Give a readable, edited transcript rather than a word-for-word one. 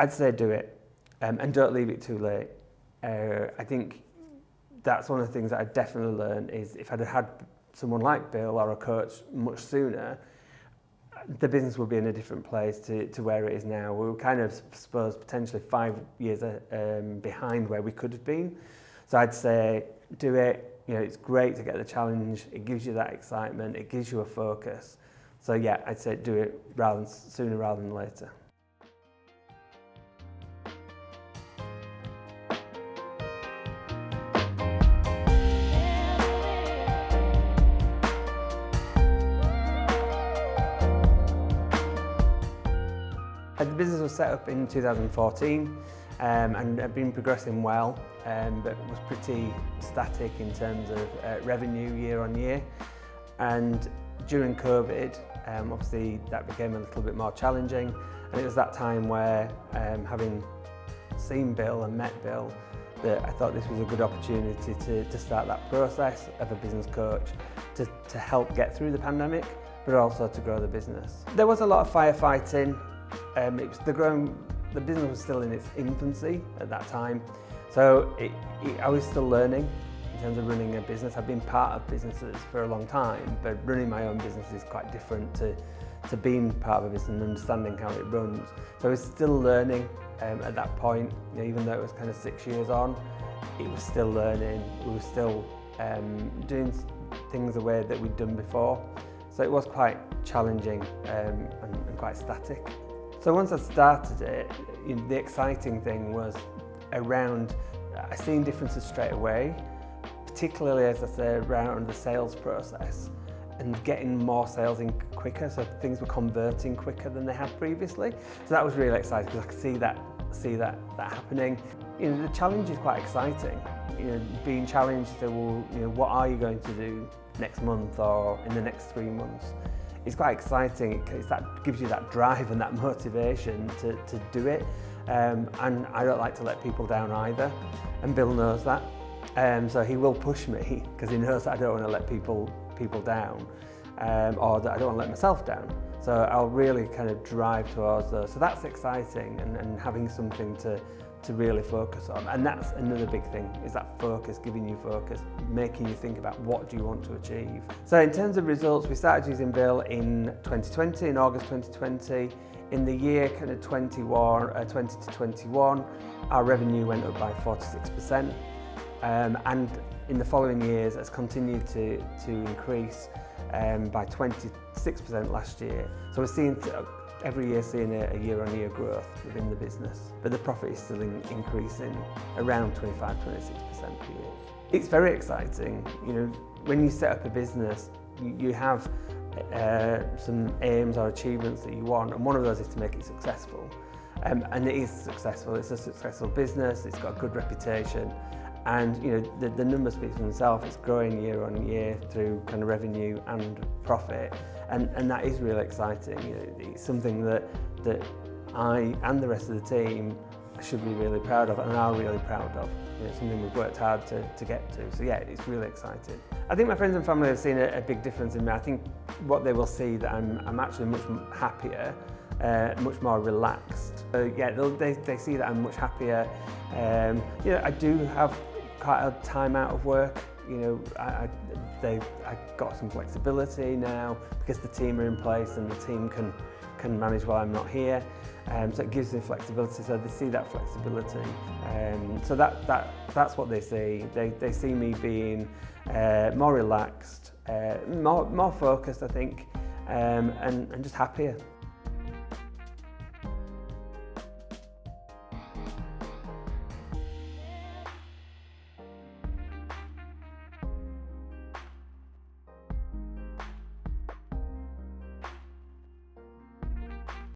I'd say do it, and don't leave it too late. I think that's one of the things that I definitely learned is if I'd had someone like Bill or a coach much sooner, the business would be in a different place to where it is now. We were kind of, suppose, potentially 5 years behind where we could have been. So I'd say do it. You know, it's great to get the challenge. It gives you that excitement. It gives you a focus. So yeah, I'd say do it sooner rather than later. The business was set up in 2014 and had been progressing well, but was pretty static in terms of revenue year on year. And during COVID, obviously that became a little bit more challenging, and it was that time where, having seen Bill and met Bill, that I thought this was a good opportunity to start that process of a business coach to help get through the pandemic, but also to grow the business. There was a lot of firefighting. The business was still in its infancy at that time, so I was still learning in terms of running a business. I've been part of businesses for a long time, but running my own business is quite different to being part of a business and understanding how it runs. So I was still learning at that point. You know, even though it was kind of 6 years on, it was still learning. We were still doing things the way that we'd done before. So it was quite challenging and quite static. So once I started it, the exciting thing was around, I seen differences straight away, particularly as I say around the sales process and getting more sales in quicker, so things were converting quicker than they had previously. So that was really exciting because I could see that happening. You know, the challenge is quite exciting. You know, being challenged to, well, you know, what are you going to do next month or in the next 3 months? It's quite exciting because that gives you that drive and that motivation to do it. And I don't like to let people down either, and Bill knows that. So he will push me because he knows that I don't want to let people down, or that I don't want to let myself down. So I'll really kind of drive towards those. So that's exciting, and having something to really focus on. And that's another big thing, is that focus, giving you focus, making you think about what do you want to achieve. So in terms of results, we started using Bill in 2020, in August 2020. In the year kind of 20 to 21, our revenue went up by 46%. And in the following years, it's continued to increase by 26% last year. So we're seeing every year a year-on-year growth within the business, but the profit is still increasing around 25-26% per year. It's very exciting. You know, when you set up a business, you have some aims or achievements that you want, and one of those is to make it successful. And it is successful. It's a successful business. It's got a good reputation. And you know, the numbers speak for themselves. It's growing year on year through kind of revenue and profit, and that is really exciting. You know, it's something that I and the rest of the team should be really proud of, and are really proud of. You know, something we've worked hard to get to. So yeah, it's really exciting. I think my friends and family have seen a big difference in me. I think what they will see that I'm actually much happier, much more relaxed. Yeah, they see that I'm much happier. You know, I do have quite a time out of work. You know, I got some flexibility now because the team are in place and the team can manage while I'm not here. So it gives them flexibility. So they see that flexibility. So that's what they see. They see me being more relaxed, more focused, I think, and just happier.